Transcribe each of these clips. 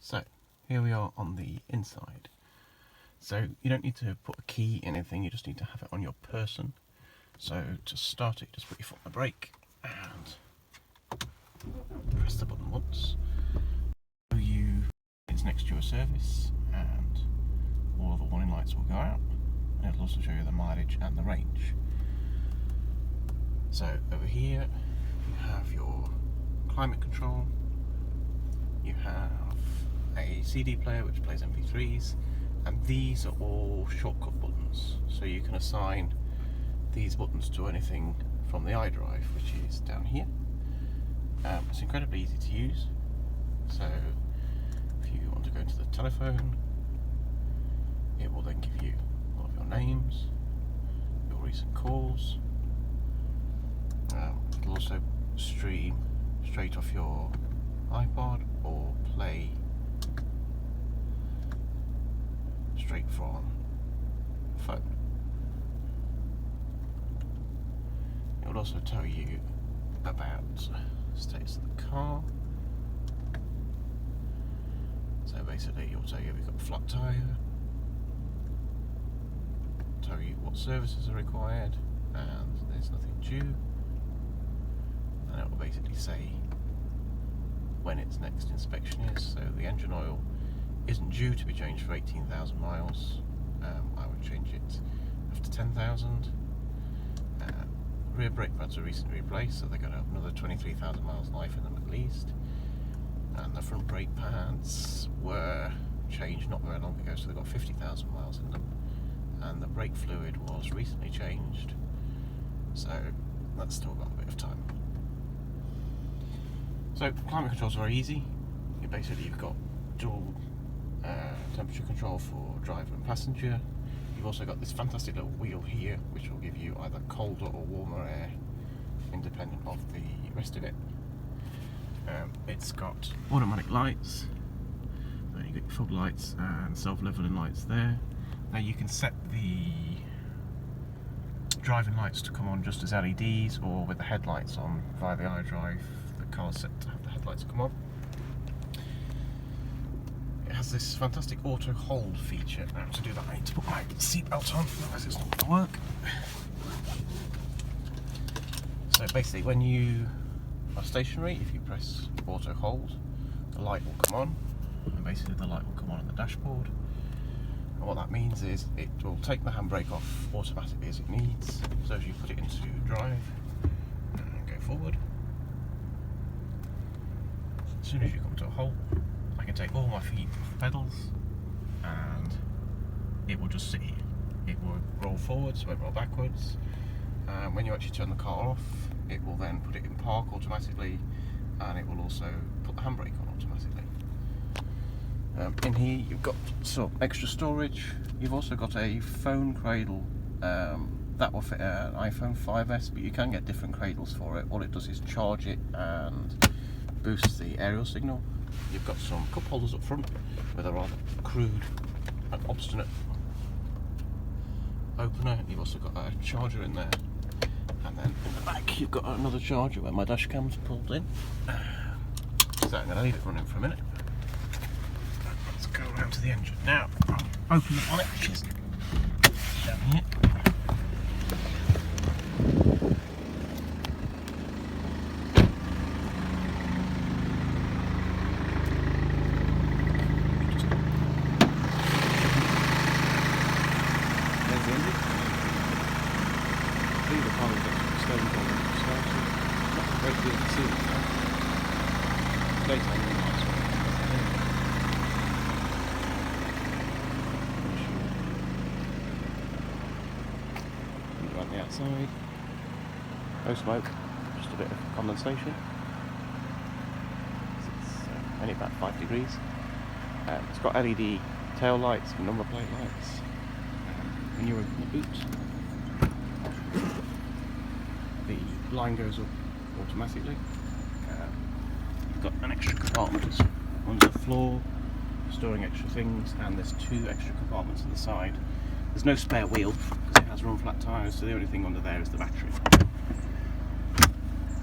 So here we are on the inside. So you don't need to put a key in anything, you just need to have it on your person. So to start it, just put your foot on the brake and press the button once. So it's next to your service and all of the warning lights will go out, and it'll also show you the mileage and the range. So over here you have your climate control, you have a CD player which plays MP3s, and these are all shortcut buttons, so you can assign these buttons to anything from the iDrive, which is down here. It's incredibly easy to use, so if you want to go into the telephone, it will then give you all of your names, your recent calls. It'll also stream straight off your iPod or play straight from phone. It will also tell you about status of the car. So basically it will tell you if you've got a flat tyre, tell you what services are required and there's nothing due, and it will basically say when its next inspection is. So the engine oil isn't due to be changed for 18,000 miles. I would change it after 10,000. Rear brake pads are recently replaced, so they're going to have another 23,000 miles life in them at least. And the front brake pads were changed not very long ago, so they've got 50,000 miles in them. And the brake fluid was recently changed, so that's still got a bit of time. So climate control is very easy. You've got dual temperature control for driver and passenger. You've also got this fantastic little wheel here which will give you either colder or warmer air independent of the rest of it. It's got automatic lights, so you get your fog lights and self-leveling lights there. Now you can set the driving lights to come on just as LEDs or with the headlights on via the iDrive. The car's set to have the headlights come on. It has this fantastic auto hold feature. Now to do that I need to put my seatbelt on, otherwise it's not going to work. So basically when you are stationary, if you press auto hold, the light will come on, and basically the light will come on the dashboard. And what that means is it will take the handbrake off automatically as it needs. So as you put it into drive and go forward, as soon as you come to a halt, I can take all my feet off the pedals and it will just sit here. It will roll forwards, it won't roll backwards. When you actually turn the car off, it will then put it in park automatically, and it will also put the handbrake on automatically. In here you've got some extra storage. You've also got a phone cradle that will fit an iPhone 5S, but you can get different cradles for it. All it does is charge it and boosts the aerial signal. You've got some cup holders up front with a rather crude and obstinate opener. You've also got a charger in there, and then in the back you've got another charger where my dash cam's pulled in. So I'm going to leave it running for a minute. Let's go around to the engine now. I'll open the bonnet, which is down here. Around the outside, no smoke, just a bit of condensation. It's only about 5 degrees. It's got LED tail lights and number plate lights. When you open the boot, the blind goes up automatically. You've got an extra compartment under the floor, storing extra things, and there's 2 extra compartments on the side. There's no spare wheel because it has run flat tyres, so the only thing under there is the battery.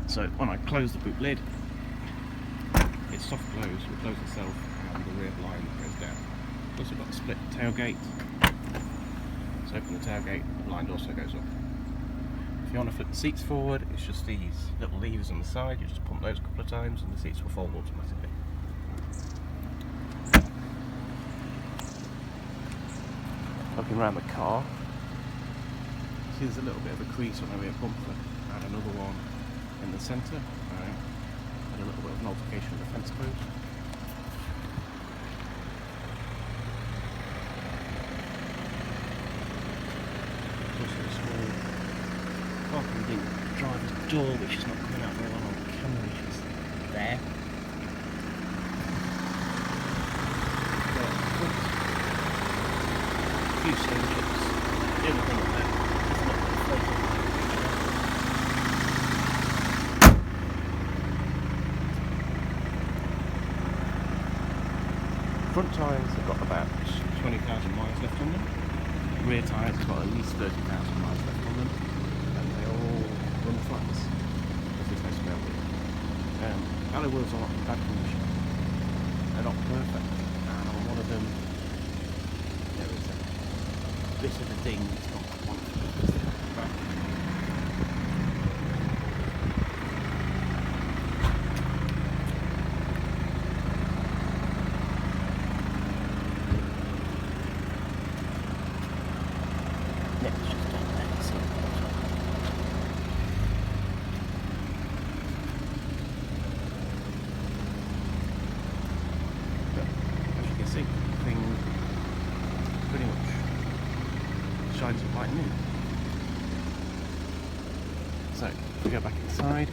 So when I close the boot lid, it soft close, will close itself, and the rear split tailgate. So open the tailgate, the blind also goes up. If you want to flip the seats forward, it's just these little levers on the side. You just pump those a couple of times and the seats will fold automatically. Looking around the car, see there's a little bit of a crease on the rear bumper and another one in the centre. Had a little bit of an altercation with the fence post. Also a small parking ding driver's door which is not coming out very well on camera, which is there. A few stone chips. The only thing up there is not inflated. Front tyres have got about 20,000 miles left on them. Rear tyres have got at least 30,000 miles left on them, and they all run flats if there's no spare wheel. Alloy wheels are not in bad condition. They're not perfect, and on one of them there is a bit of a ding. It's not one of the back. See, thing pretty much shines up like new. So, if we go back inside,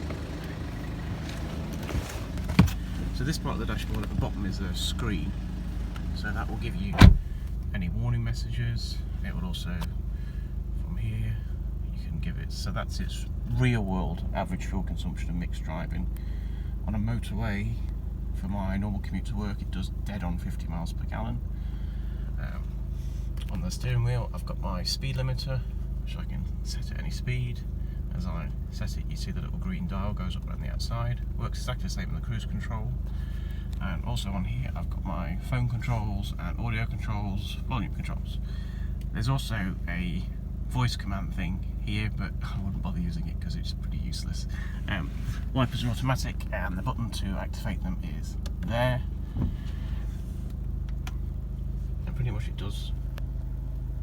so this part of the dashboard at the bottom is a screen, so that will give you any warning messages. It will also, from here, you can give it, so that's its real world average fuel consumption and mixed driving. On a motorway, for my normal commute to work, it does dead on 50 miles per gallon. On the steering wheel, I've got my speed limiter, which I can set at any speed. As I set it, you see the little green dial goes up around the outside. Works exactly the same in the cruise control. And also on here, I've got my phone controls and audio controls, volume controls. There's also a voice command thing here, but I wouldn't bother using it because it's pretty useless. Wipers are automatic, and the button to activate them is there. And pretty much it does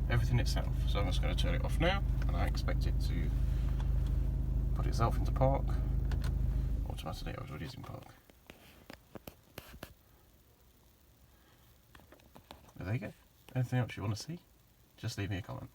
everything itself. So I'm just going to turn it off now, and I expect it to put itself into park automatically. I was already in park. There you go. Anything else you want to see? Just leave me a comment.